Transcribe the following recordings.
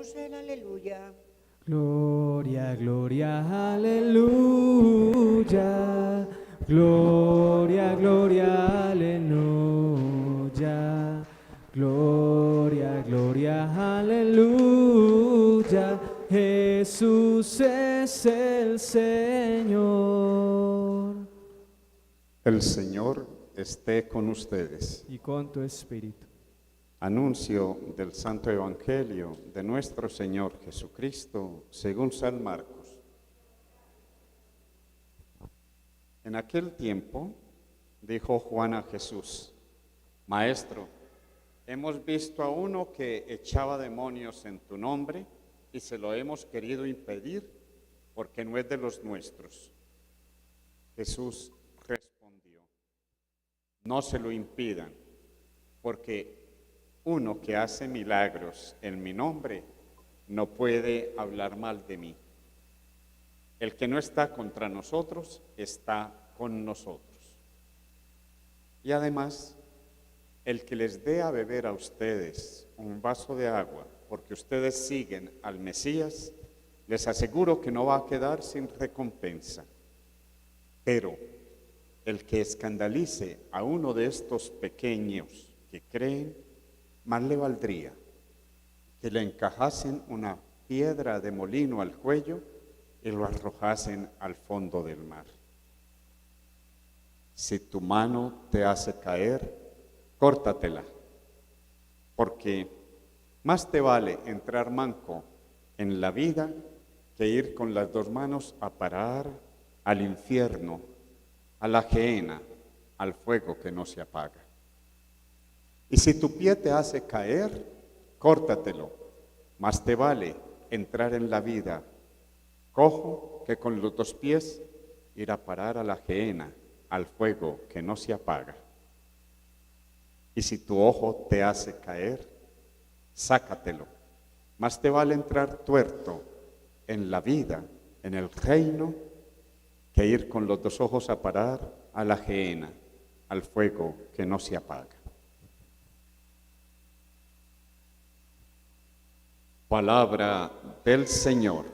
Cantemos el aleluya. Gloria, gloria, aleluya. Gloria, gloria, aleluya. Gloria, gloria, aleluya. Jesús es el Señor. El Señor esté con ustedes. Y con tu espíritu. Anuncio del Santo Evangelio de nuestro Señor Jesucristo según San Marcos. En aquel tiempo dijo Juan a Jesús: Maestro, hemos visto a uno que echaba demonios en tu nombre y se lo hemos querido impedir porque no es de los nuestros. Jesús respondió: No se lo impidan, porque uno que hace milagros en mi nombre no puede hablar mal de mí. El que no está contra nosotros está con nosotros. Y además, el que les dé a beber a ustedes un vaso de agua, porque ustedes siguen al Mesías, les aseguro que no va a quedar sin recompensa. Pero el que escandalice a uno de estos pequeños que creen, más le valdría que le encajasen una piedra de molino al cuello y lo arrojasen al fondo del mar. Si tu mano te hace caer, córtatela, porque más te vale entrar manco en la vida que ir con las dos manos a parar al infierno, a la gehenna, al fuego que no se apaga. Y si tu pie te hace caer, córtatelo. Más te vale entrar en la vida cojo que con los dos pies ir a parar a la gehenna, al fuego que no se apaga. Y si tu ojo te hace caer, sácatelo. Más te vale entrar tuerto en la vida, en el reino, que ir con los dos ojos a parar a la gehenna, al fuego que no se apaga. Palabra del Señor.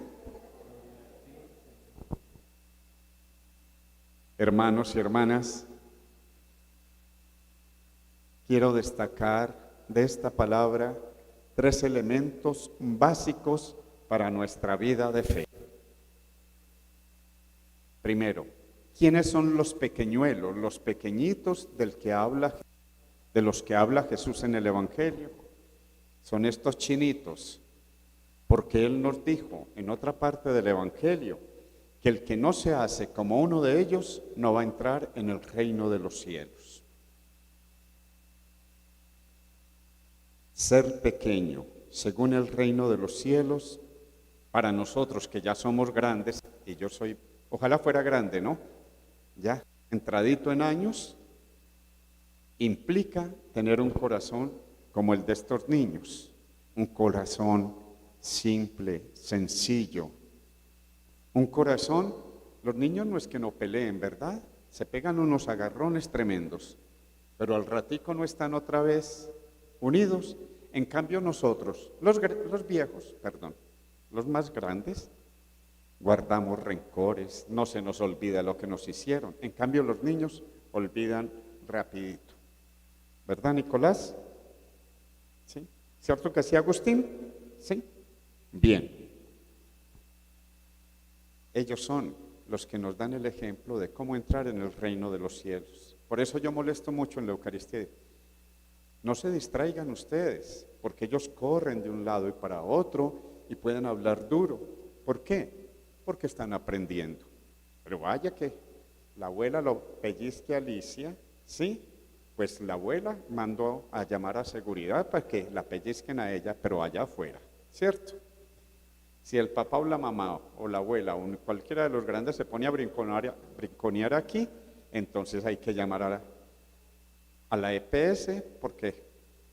Hermanos y hermanas, quiero destacar de esta palabra 3 elementos básicos para nuestra vida de fe. Primero, ¿quiénes son los pequeñuelos, los pequeñitos de los que habla Jesús en el Evangelio? Son estos chinitos. Porque Él nos dijo en otra parte del Evangelio que el que no se hace como uno de ellos no va a entrar en el reino de los cielos. Ser pequeño, según el reino de los cielos, para nosotros que ya somos grandes, y yo soy, ojalá fuera grande, ¿no? Ya entradito en años, implica tener un corazón como el de estos niños, un corazón simple, sencillo. Un corazón, los niños no es que no peleen, ¿verdad? Se pegan unos agarrones tremendos, pero al ratico no están otra vez unidos. En cambio nosotros, los viejos, los más grandes, guardamos rencores, no se nos olvida lo que nos hicieron. En cambio los niños olvidan rapidito. ¿Verdad, Nicolás? ¿Sí? ¿Cierto que sí, Agustín? ¿Sí? Bien, ellos son los que nos dan el ejemplo de cómo entrar en el reino de los cielos. Por eso yo molesto mucho en la Eucaristía. No se distraigan ustedes, porque ellos corren de un lado y para otro y pueden hablar duro. ¿Por qué? Porque están aprendiendo. Pero vaya que la abuela lo pellizque a Alicia, ¿sí? Pues la abuela mandó a llamar a seguridad para que la pellizquen a ella, pero allá afuera, ¿cierto? Si el papá o la mamá o la abuela o cualquiera de los grandes se pone a brinconear aquí, entonces hay que llamar a la EPS porque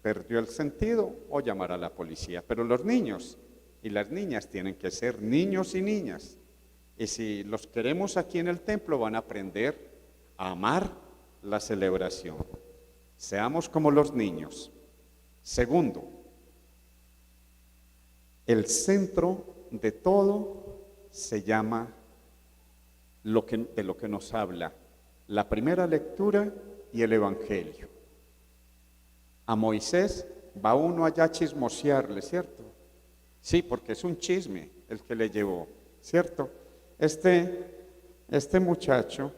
perdió el sentido o llamar a la policía. Pero los niños y las niñas tienen que ser niños y niñas. Y si los queremos aquí en el templo van a aprender a amar la celebración. Seamos como los niños. Segundo, el centro de todo se llama de lo que nos habla la primera lectura y el Evangelio. A Moisés va uno allá a chismosearle, ¿cierto? Sí, porque es un chisme el que le llevó, ¿cierto? Este muchacho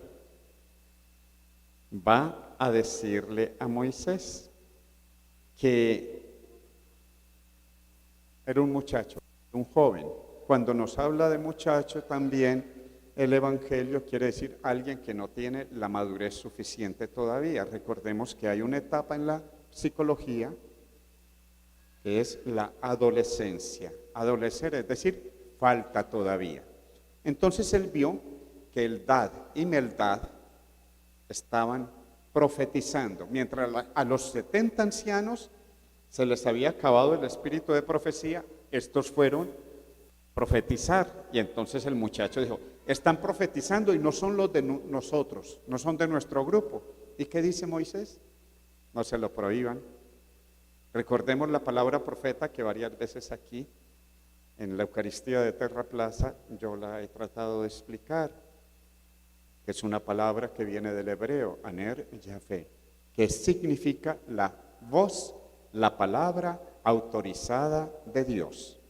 va a decirle a Moisés que era un muchacho, un joven. Cuando nos habla de muchacho también el Evangelio quiere decir alguien que no tiene la madurez suficiente todavía. Recordemos que hay una etapa en la psicología que es la adolescencia. Adolecer es decir, falta todavía. Entonces él vio que Eldad y Meldad estaban profetizando, mientras a los 70 ancianos se les había acabado el espíritu de profecía, estos fueron profetizar. Y entonces el muchacho dijo, están profetizando y no son los de nosotros, no son de nuestro grupo. ¿Y qué dice Moisés? No se lo prohíban. Recordemos la palabra profeta que varias veces aquí en la Eucaristía de Terra Plaza yo la he tratado de explicar, que es una palabra que viene del hebreo, aner yafé, que significa la voz, la palabra autorizada de Dios.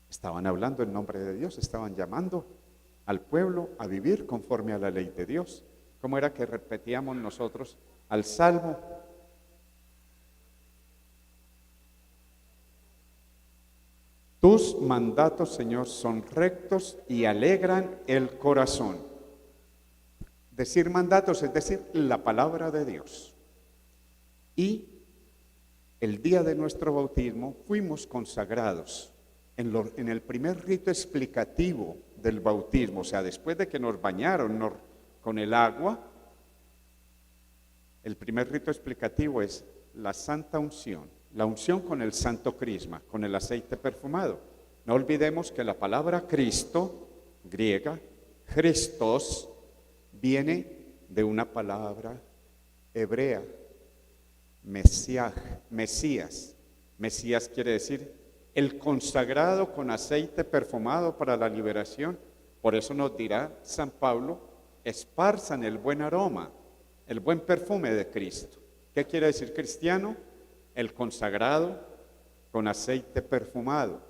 Estaban hablando en nombre de Dios, estaban llamando al pueblo a vivir conforme a la ley de Dios. ¿Cómo era que repetíamos nosotros al Salmo? Tus mandatos, Señor, son rectos y alegran el corazón. Decir mandatos es decir la palabra de Dios. Y el día de nuestro bautismo fuimos consagrados en el primer rito explicativo del bautismo, o sea, después de que nos bañaron con el agua, el primer rito explicativo es la santa unción, la unción con el santo crisma, con el aceite perfumado. No olvidemos que la palabra Cristo, griega, Christos, viene de una palabra hebrea, Mesías. Mesías quiere decir el consagrado con aceite perfumado para la liberación. Por eso nos dirá San Pablo, esparzan el buen aroma, el buen perfume de Cristo. ¿Qué quiere decir cristiano? El consagrado con aceite perfumado.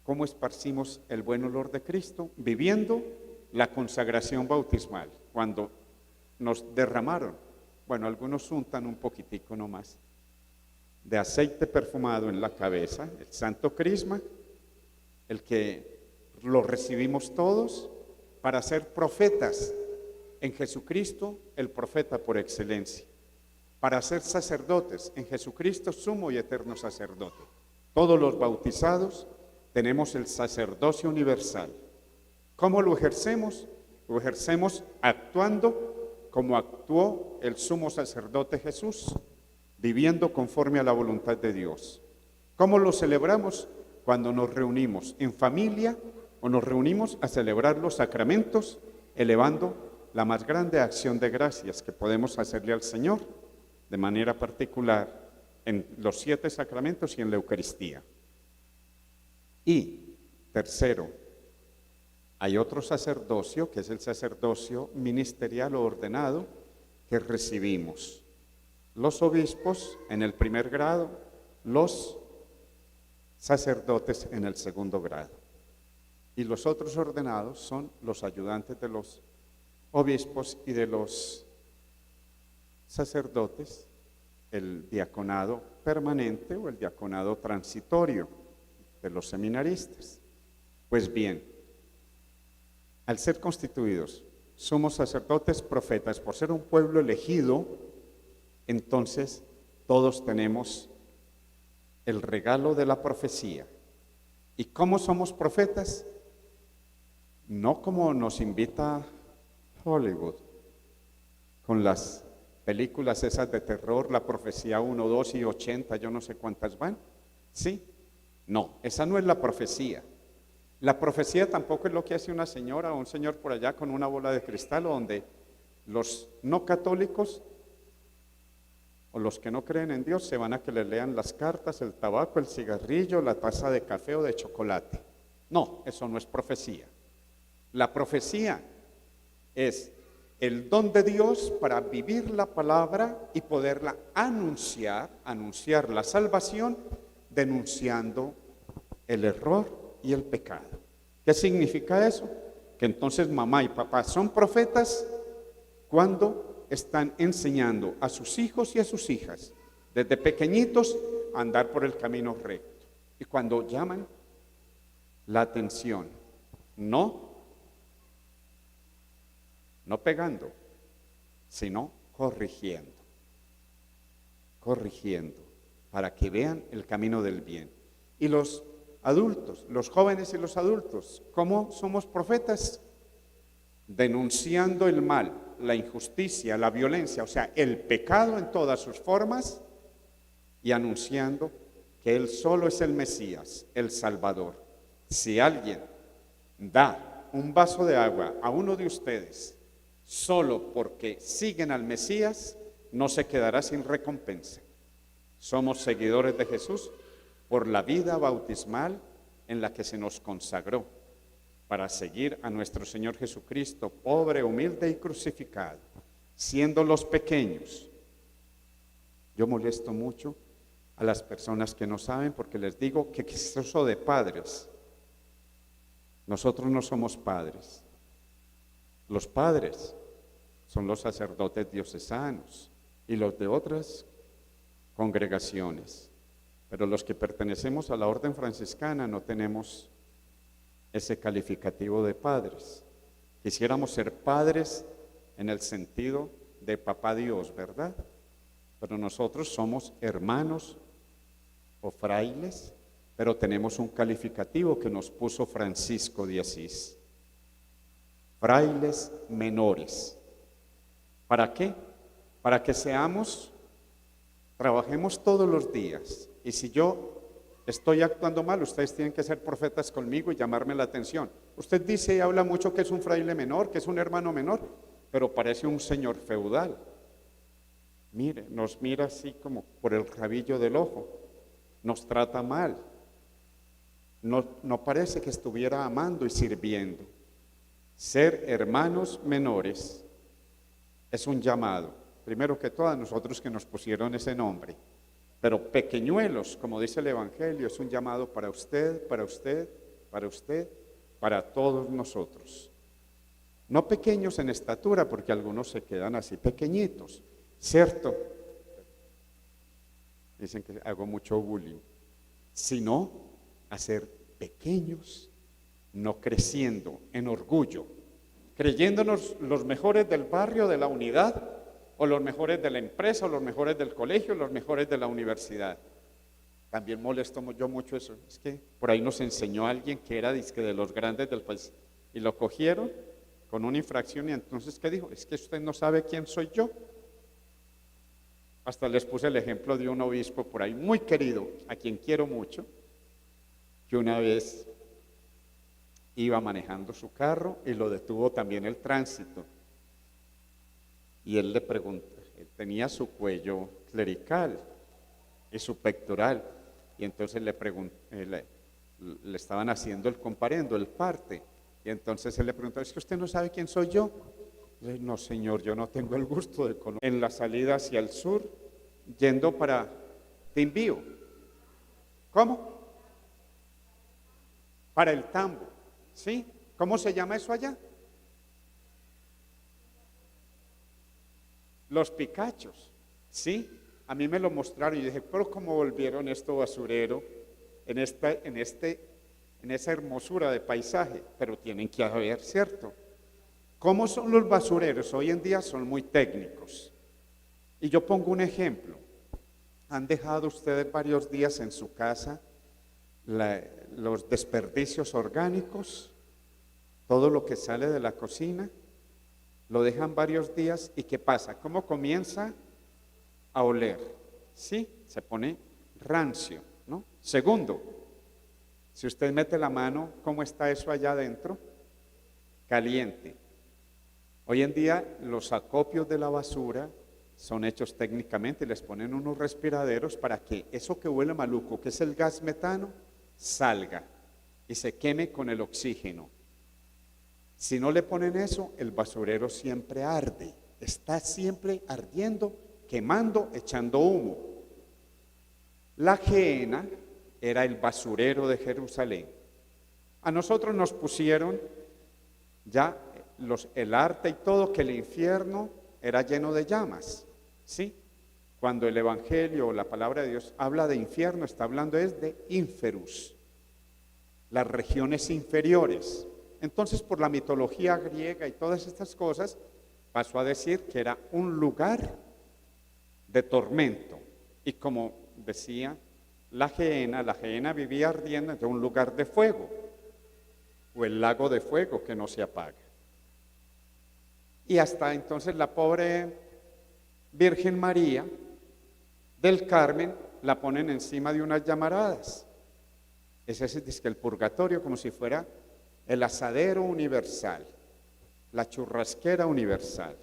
¿Cómo esparcimos el buen olor de Cristo? Viviendo la consagración bautismal. Cuando nos derramaron, bueno, algunos untan un poquitico nomás, de aceite perfumado en la cabeza, el santo crisma, el que lo recibimos todos para ser profetas en Jesucristo, el profeta por excelencia, para ser sacerdotes en Jesucristo, sumo y eterno sacerdote. Todos los bautizados tenemos el sacerdocio universal. ¿Cómo lo ejercemos? Lo ejercemos actuando como actuó el sumo sacerdote Jesús, viviendo conforme a la voluntad de Dios. ¿Cómo lo celebramos? Cuando nos reunimos en familia o nos reunimos a celebrar los sacramentos, elevando la más grande acción de gracias que podemos hacerle al Señor, de manera particular en los 7 sacramentos y en la Eucaristía. Y tercero, hay otro sacerdocio, que es el sacerdocio ministerial o ordenado, que recibimos los obispos en el primer grado, los sacerdotes en el segundo grado. Y los otros ordenados son los ayudantes de los obispos y de los sacerdotes, el diaconado permanente o el diaconado transitorio de los seminaristas. Pues bien, al ser constituidos somos sacerdotes profetas, por ser un pueblo elegido, entonces todos tenemos el regalo de la profecía. ¿Y cómo somos profetas? No como nos invita Hollywood, con las películas esas de terror, la profecía 1, 2 y 80, yo no sé cuántas van. ¿Sí? No, esa no es la profecía. La profecía tampoco es lo que hace una señora o un señor por allá con una bola de cristal, donde los no católicos o los que no creen en Dios se van a que les lean las cartas, el tabaco, el cigarrillo, la taza de café o de chocolate. No, eso no es profecía. La profecía es el don de Dios para vivir la palabra y poderla anunciar la salvación, denunciando el error y el pecado. ¿Qué significa eso? Que entonces mamá y papá son profetas cuando están enseñando a sus hijos y a sus hijas desde pequeñitos a andar por el camino recto. Y cuando llaman la atención, no pegando, sino corrigiendo, para que vean el camino del bien. Y los adultos, los jóvenes y los adultos, ¿cómo somos profetas? Denunciando el mal, la injusticia, la violencia, o sea, el pecado en todas sus formas, y anunciando que Él solo es el Mesías, el Salvador. Si alguien da un vaso de agua a uno de ustedes solo porque siguen al Mesías, no se quedará sin recompensa. Somos seguidores de Jesús por la vida bautismal en la que se nos consagró para seguir a nuestro Señor Jesucristo, pobre, humilde y crucificado, siendo los pequeños. Yo molesto mucho a las personas que no saben porque les digo que es eso de padres. Nosotros no somos padres. Los padres son los sacerdotes diocesanos y los de otras congregaciones. Pero los que pertenecemos a la orden franciscana no tenemos ese calificativo de padres. Quisiéramos ser padres en el sentido de papá Dios, ¿verdad? Pero nosotros somos hermanos o frailes, pero tenemos un calificativo que nos puso Francisco de Asís. Frailes menores. ¿Para qué? Para que trabajemos todos los días. Y si yo estoy actuando mal, ustedes tienen que ser profetas conmigo y llamarme la atención. Usted dice y habla mucho que es un fraile menor, que es un hermano menor, pero parece un señor feudal. Mire, nos mira así como por el rabillo del ojo, nos trata mal. No parece que estuviera amando y sirviendo. Ser hermanos menores es un llamado, primero que todo a nosotros que nos pusieron ese nombre, pero pequeñuelos, como dice el Evangelio, es un llamado para usted, para todos nosotros. No pequeños en estatura, porque algunos se quedan así pequeñitos, ¿cierto? Dicen que hago mucho bullying, sino a ser pequeños, no creciendo en orgullo, creyéndonos los mejores del barrio, de la unidad, o los mejores de la empresa, o los mejores del colegio, los mejores de la universidad. También molesto yo mucho eso. Es que por ahí nos enseñó alguien que era disque de los grandes del país y lo cogieron con una infracción y entonces ¿qué dijo? Es que usted no sabe quién soy yo. Hasta les puse el ejemplo de un obispo por ahí muy querido, a quien quiero mucho, que una vez iba manejando su carro y lo detuvo también el tránsito. Y él le preguntó, él tenía su cuello clerical y su pectoral, y entonces le estaban haciendo el comparendo, el parte, y entonces él le preguntó, ¿es que usted no sabe quién soy yo? Le dije, no señor, yo no tengo el gusto de conocer. En la salida hacia el sur, yendo para Timbío. ¿Cómo? Para el Tambo, ¿sí? ¿Cómo se llama eso allá? Los Picachos, ¿sí? A mí me lo mostraron y dije, pero ¿cómo volvieron esto basurero en esa hermosura de paisaje? Pero tienen que haber, ¿cierto? ¿Cómo son los basureros? Hoy en día son muy técnicos. Y yo pongo un ejemplo. ¿Han dejado ustedes varios días en su casa los desperdicios orgánicos? Todo lo que sale de la cocina. Lo dejan varios días y ¿qué pasa? ¿Cómo comienza a oler? Sí, se pone rancio, ¿no? Segundo, si usted mete la mano, ¿cómo está eso allá adentro? Caliente. Hoy en día los acopios de la basura son hechos técnicamente, les ponen unos respiraderos para que eso que huele maluco, que es el gas metano, salga y se queme con el oxígeno. Si no le ponen eso, el basurero siempre arde, está siempre ardiendo, quemando, echando humo. La Gehenna era el basurero de Jerusalén. A nosotros nos pusieron ya el arte y todo, que el infierno era lleno de llamas, ¿sí? Cuando el Evangelio o la palabra de Dios habla de infierno, está hablando es de inferus, las regiones inferiores. Entonces, por la mitología griega y todas estas cosas, pasó a decir que era un lugar de tormento. Y como decía, la Gehenna vivía ardiendo entre un lugar de fuego, o el lago de fuego que no se apaga. Y hasta entonces la pobre Virgen María del Carmen la ponen encima de unas llamaradas. Ese es que el purgatorio, como si fuera el asadero universal, la churrasquera universal.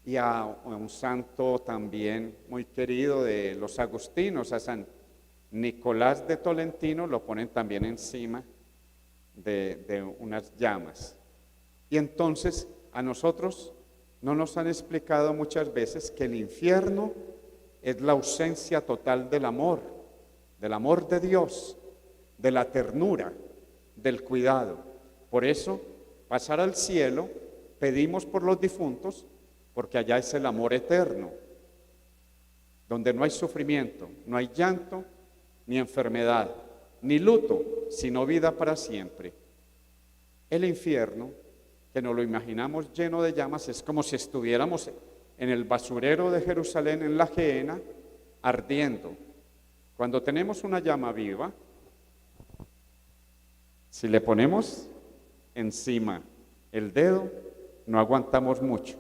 Y a un santo también muy querido de los agustinos, a San Nicolás de Tolentino, lo ponen también encima de unas llamas. Y entonces a nosotros no nos han explicado muchas veces que el infierno es la ausencia total del amor de Dios, de la ternura, del cuidado. Por eso, pasar al cielo, pedimos por los difuntos, porque allá es el amor eterno, donde no hay sufrimiento, no hay llanto, ni enfermedad, ni luto, sino vida para siempre. El infierno, que nos lo imaginamos lleno de llamas, es como si estuviéramos en el basurero de Jerusalén, en la Gehenna, ardiendo. Cuando tenemos una llama viva, si le ponemos encima el dedo, no aguantamos mucho.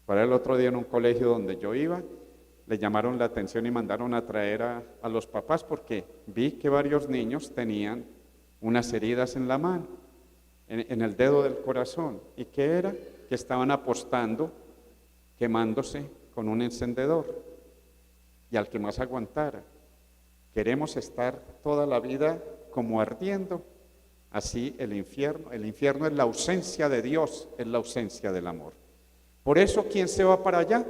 Para el otro día en un colegio donde yo iba, le llamaron la atención y mandaron a traer a los papás porque vi que varios niños tenían unas heridas en la mano, en el dedo del corazón. ¿Y qué era? Que estaban apostando, quemándose con un encendedor. Y al que más aguantara. Queremos estar toda la vida como ardiendo. Así el infierno es la ausencia de Dios, es la ausencia del amor. Por eso, ¿quién se va para allá?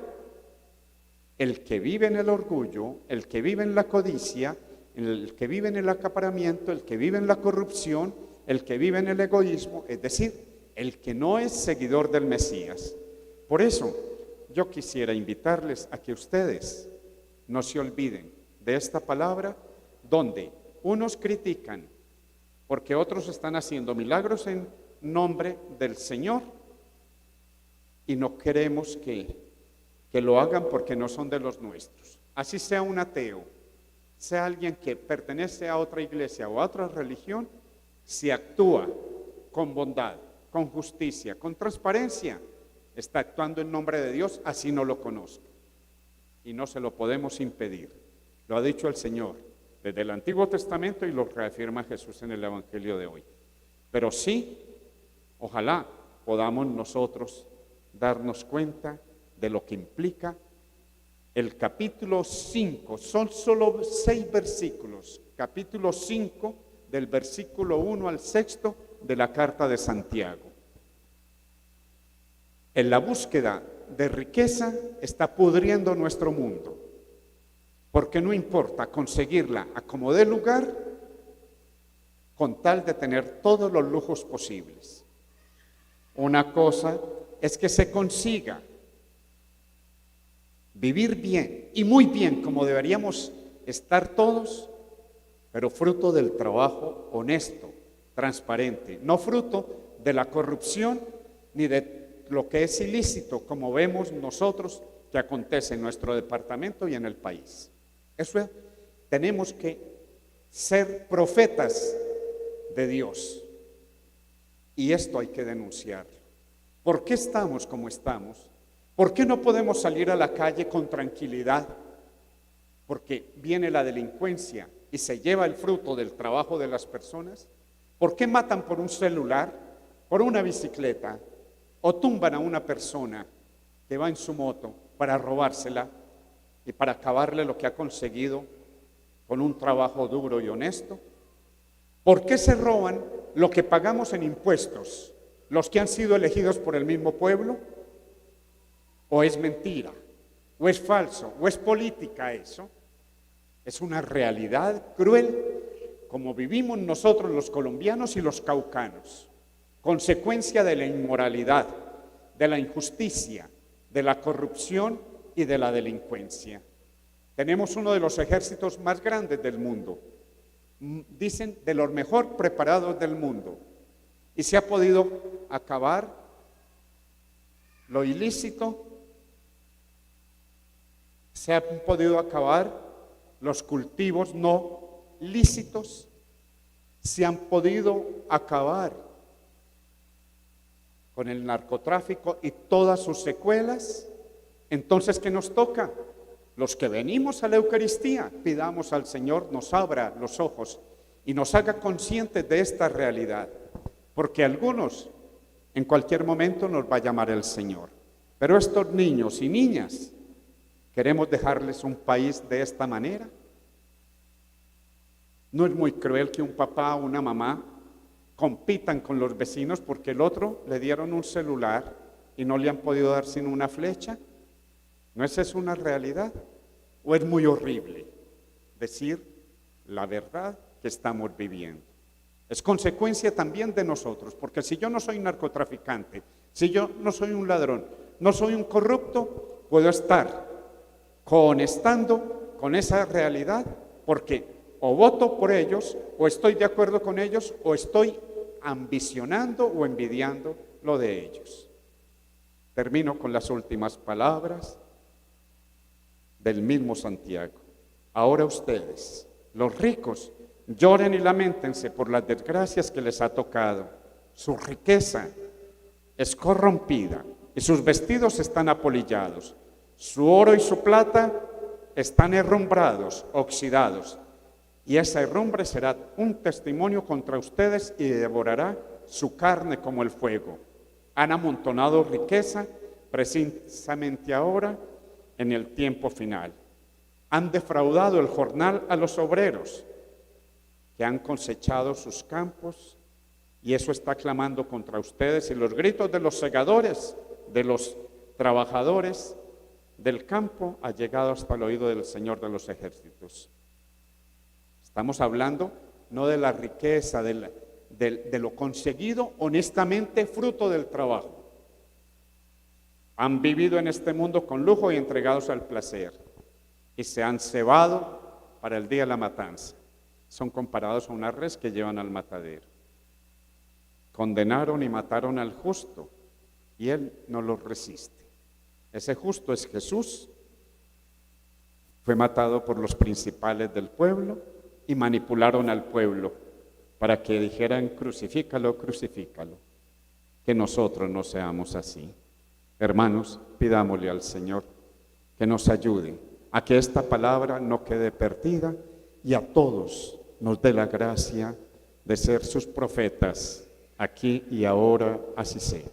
El que vive en el orgullo, el que vive en la codicia, el que vive en el acaparamiento, el que vive en la corrupción, el que vive en el egoísmo, es decir, el que no es seguidor del Mesías. Por eso, yo quisiera invitarles a que ustedes no se olviden de esta palabra, donde unos critican porque otros están haciendo milagros en nombre del Señor y no queremos que lo hagan porque no son de los nuestros. Así sea un ateo, sea alguien que pertenece a otra iglesia o a otra religión, si actúa con bondad, con justicia, con transparencia, está actuando en nombre de Dios, así no lo conozca. Y no se lo podemos impedir. Lo ha dicho el Señor desde el Antiguo Testamento y lo reafirma Jesús en el Evangelio de hoy. Pero sí, ojalá podamos nosotros darnos cuenta de lo que implica el capítulo 5, son solo 6 versículos, capítulo 5 del versículo 1 al 6 de la carta de Santiago. En la búsqueda de riqueza está pudriendo nuestro mundo, porque no importa conseguirla a como dé lugar, con tal de tener todos los lujos posibles. Una cosa es que se consiga vivir bien y muy bien como deberíamos estar todos, pero fruto del trabajo honesto, transparente, no fruto de la corrupción ni de lo que es ilícito, como vemos nosotros que acontece en nuestro departamento y en el país. Eso es, tenemos que ser profetas de Dios y esto hay que denunciarlo. ¿Por qué estamos como estamos? ¿Por qué no podemos salir a la calle con tranquilidad? Porque viene la delincuencia y se lleva el fruto del trabajo de las personas. ¿Por qué matan por un celular, por una bicicleta o tumban a una persona que va en su moto para robársela y para acabarle lo que ha conseguido con un trabajo duro y honesto? ¿Por qué se roban lo que pagamos en impuestos los que han sido elegidos por el mismo pueblo? ¿O es mentira? ¿O es falso? ¿O es política eso? Es una realidad cruel como vivimos nosotros los colombianos y los caucanos, consecuencia de la inmoralidad, de la injusticia, de la corrupción y de la delincuencia. Tenemos uno de los ejércitos más grandes del mundo, dicen de los mejor preparados del mundo, y se ha podido acabar lo ilícito, se han podido acabar los cultivos no lícitos, se han podido acabar con el narcotráfico y todas sus secuelas. Entonces, ¿qué nos toca? Los que venimos a la Eucaristía, pidamos al Señor nos abra los ojos y nos haga conscientes de esta realidad, porque algunos en cualquier momento nos va a llamar el Señor. Pero estos niños y niñas, ¿queremos dejarles un país de esta manera? ¿No es muy cruel que un papá o una mamá compitan con los vecinos porque el otro le dieron un celular y no le han podido dar sino una flecha? ¿No es eso una realidad? ¿O es muy horrible decir la verdad que estamos viviendo? Es consecuencia también de nosotros, porque si yo no soy narcotraficante, si yo no soy un ladrón, no soy un corrupto, puedo estar conectando con esa realidad porque o voto por ellos, o estoy de acuerdo con ellos, o estoy ambicionando o envidiando lo de ellos. Termino con las últimas palabras del mismo Santiago. Ahora ustedes, los ricos, lloren y lamentense por las desgracias que les ha tocado. Su riqueza es corrompida y sus vestidos están apolillados. Su oro y su plata están herrumbrados, oxidados. Y esa herrumbre será un testimonio contra ustedes y devorará su carne como el fuego. Han amontonado riqueza precisamente ahora en el tiempo final. Han defraudado el jornal a los obreros que han cosechado sus campos, y eso está clamando contra ustedes, y los gritos de los segadores, de los trabajadores del campo ha llegado hasta el oído del Señor de los ejércitos. Estamos hablando no de la riqueza, de lo conseguido honestamente fruto del trabajo. Han vivido en este mundo con lujo y entregados al placer, y se han cebado para el día de la matanza. Son comparados a una res que llevan al matadero. Condenaron y mataron al justo, y él no los resiste. Ese justo es Jesús. Fue matado por los principales del pueblo y manipularon al pueblo para que dijeran crucifícalo, crucifícalo. Que nosotros no seamos así. Hermanos, pidámosle al Señor que nos ayude a que esta palabra no quede perdida y a todos nos dé la gracia de ser sus profetas aquí y ahora, así sea.